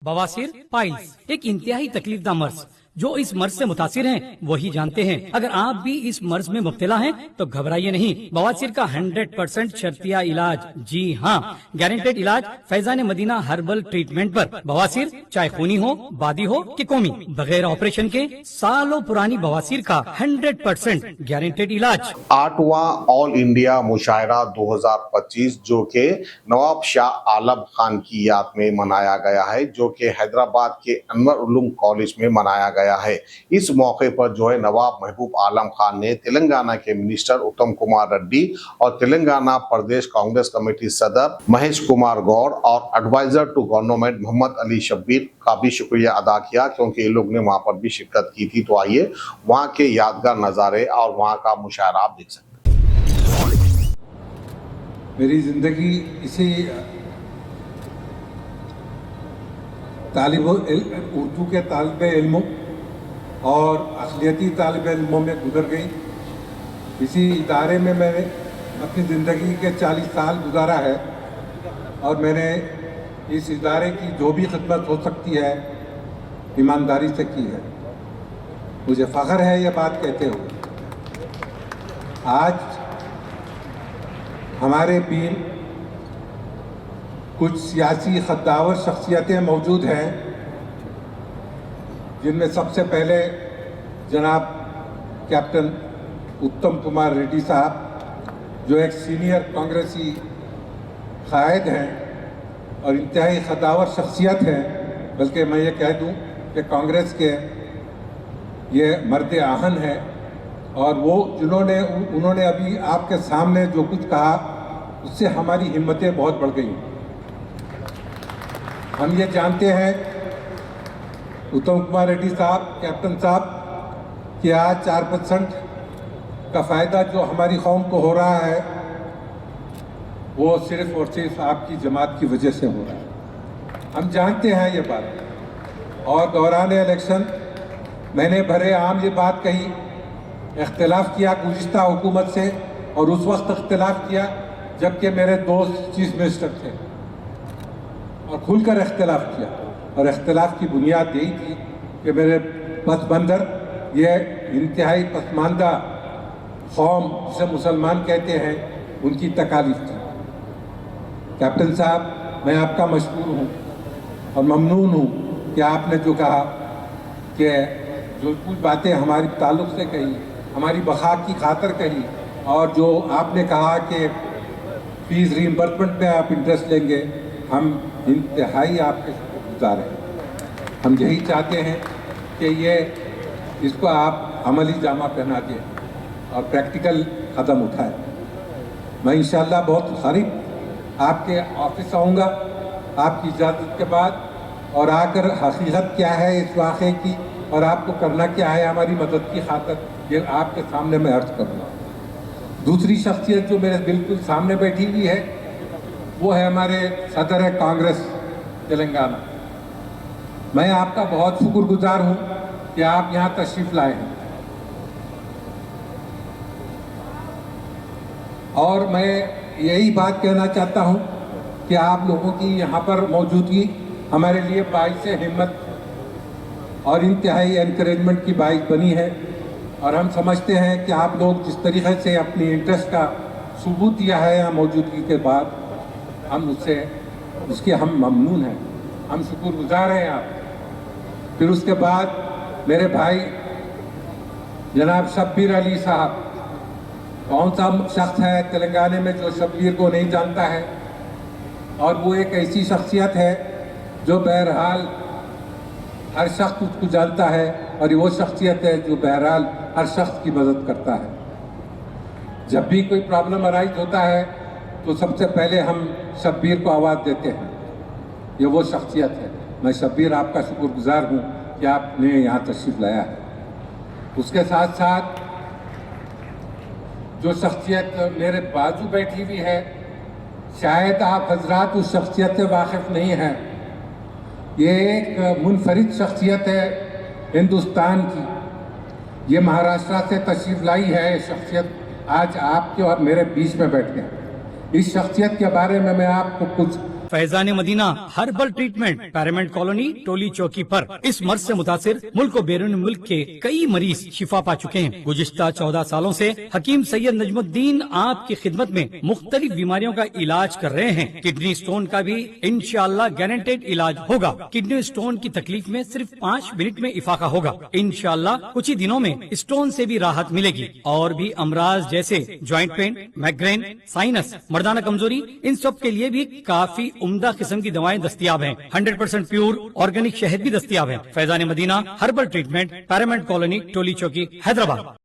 बवासीर पाइल्स एक इंतहाई तकलीफदा मर्ज जो इस मर्ज से मुतासिर हैं वही जानते हैं। अगर आप भी इस मर्ज में मुब्तला हैं तो घबराइए नहीं। बवासीर का 100% शर्तिया इलाज, जी हाँ, गारंटेड इलाज फैजान मदीना हर्बल ट्रीटमेंट पर। बवासीर चाहे खूनी हो, बादी हो कि कौमी, बगैर ऑपरेशन के सालों पुरानी बवासीर का 100% गारंटेड इलाज। 8वां ऑल इंडिया मुशायरा 2025 जो कि नवाब शाह आलम खान की याद में मनाया गया है, जो कि हैदराबाद के अनवर उलूम कॉलेज में मनाया गया है। इस मौके पर जो है नवाब महबूब आलम खान ने तेलंगाना के मिनिस्टर उत्तम कुमार रेड्डी और तेलंगाना प्रदेश कांग्रेस कमेटी सदर महेश कुमार गौड़ और advisor to government Mohammad Ali Shabbir का भी शुक्रिया अदा किया, क्योंकि ये लोग ने वहां पर भी शिरकत की थी। तो आइए वहां के यादगार नज़ारे और वहां का मुशायरा आप देख सकते हैं। मेरी ज़िंदगी इसी उर्दू के तालिब इल्म और अक़लियती तालिब इल्मों में गुजर गई। इसी इदारे में मैंने अपनी ज़िंदगी के 40 साल गुजारा है और मैंने इस इदारे की जो भी खिदमत हो सकती है ईमानदारी से की है। मुझे फ़ख्र है ये बात कहते हुए। आज हमारे बीच कुछ सियासी खद्दावर शख्सियतें मौजूद हैं, जिनमें सबसे पहले जनाब कैप्टन उत्तम कुमार रेड्डी साहब, जो एक सीनियर कांग्रेसी कायद हैं और इंतहाई खद्दावर शख्सियत हैं, बल्कि मैं ये कह दूं कि कांग्रेस के ये मर्द आहन है। और वो उन्होंने अभी आपके सामने जो कुछ कहा उससे हमारी हिम्मतें बहुत बढ़ गई। हम ये जानते हैं उत्तम कुमार रेड्डी साहब, कैप्टन साहब, कि आज 4% का फ़ायदा जो हमारी कौम को हो रहा है वो सिर्फ़ और सिर्फ आपकी जमात की वजह से हो रहा है। हम जानते हैं ये बात। और दौरान इलेक्शन मैंने भरे आम ये बात कही, इख्तिलाफ़ किया गुज़िश्ता हुकूमत से, और उस वक्त इख्तिलाफ़ किया जबकि मेरे दोस्त चीफ मिनिस्टर थे, और खुलकर इख्तिलाफ़ किया। और इख्तिलाफ़ की बुनियाद यही थी कि मेरे पसमंदर ये इंतहाई पसमानदा कौम जिसे मुसलमान कहते हैं उनकी तकालीफ थी। कैप्टन साहब, मैं आपका मशकूर हूँ और ममनून हूँ कि आपने जो कहा कि जो कुछ बातें हमारी ताल्लुक़ से कही, हमारी बखा की खातर कही, और जो आपने कहा कि फ़ीस रीइंबर्समेंट में आप इंटरेस्ट लेंगे, हम इंतहाई आपके शुक्रगुज़ार हैं। हम यही चाहते हैं कि ये इसको आप अमली जामा पहना दें और प्रैक्टिकल कदम उठाएं। मैं इंशाअल्लाह बहुत करीब आपके ऑफिस आऊँगा आपकी इजाज़त के बाद, और आकर हकीकत क्या है इस वाक़े की और आपको करना क्या है हमारी मदद की खातिर, ये आपके सामने मैं अर्ज़ करूँगा। दूसरी शख्सियत जो मेरे बिल्कुल सामने बैठी हुई है वो है हमारे सदर कांग्रेस तेलंगाना। मैं आपका बहुत शुक्रगुजार हूँ कि आप यहाँ तशरीफ़ लाए हैं, और मैं यही बात कहना चाहता हूँ कि आप लोगों की यहाँ पर मौजूदगी हमारे लिए बाइस हिम्मत और इंतहाई एनकरेजमेंट की बाइस बनी है। और हम समझते हैं कि आप लोग जिस तरीके से अपनी इंटरेस्ट का सबूत दिया है यहाँ मौजूदगी के बाद, हम उसके हम ममनून हैं, हम शुक्रगुजार हैं आप। फिर उसके बाद मेरे भाई जनाब शब्बीर अली साहब, कौन सा शख्स है तेलंगाना में जो शब्बीर को नहीं जानता है? और वो एक ऐसी शख्सियत है जो बहरहाल हर शख्स उसको जानता है, और वो शख्सियत है जो बहरहाल हर शख्स की मदद करता है। जब भी कोई प्रॉब्लम अराइज होता है तो सबसे पहले हम शब्बीर को आवाज़ देते हैं। ये वो शख्सियत है। मैं शब्बीर आपका शुक्रगुजार हूँ कि आपने यहाँ तशरीफ़ लाया है। उसके साथ साथ जो शख्सियत मेरे बाजू बैठी हुई है, शायद आप हजरात उस शख्सियत से वाकिफ़ नहीं हैं। ये एक मुनफरिद शख्सियत है हिंदुस्तान की। ये महाराष्ट्र से तशरीफ़ लाई है शख्सियत, आज आपके और मेरे बीच में बैठे हैं। इस शख्सियत के बारे में मैं आपको कुछ Faizan Madina herbal treatment Paramount colony Toli Chowki पर इस मर्ज से मुतासिर मुल्क और बैरून मुल्क के कई मरीज शिफा पा चुके हैं। गुज़िश्ता 14 सालों से हकीम सैयद नजमुद्दीन आपकी खिदमत में मुख्तलिफ बीमारियों का इलाज कर रहे हैं। किडनी स्टोन का भी इंशाअल्लाह गारंटेड इलाज होगा। किडनी स्टोन की तकलीफ में सिर्फ 5 मिनट में इफाका होगा। इंशाअल्लाह कुछ ही दिनों में स्टोन से भी राहत मिलेगी। और भी अमराज जैसे ज्वाइंट पेन, माइग्रेन, साइनस, मर्दाना कमजोरी, इन सब के लिए भी काफी उम्दा किस्म की दवाएं दस्तयाब हैं। 100% प्योर ऑर्गेनिक शहद भी दस्तयाब है। Faizan Madina herbal treatment Paramount colony Toli Chowki Hyderabad.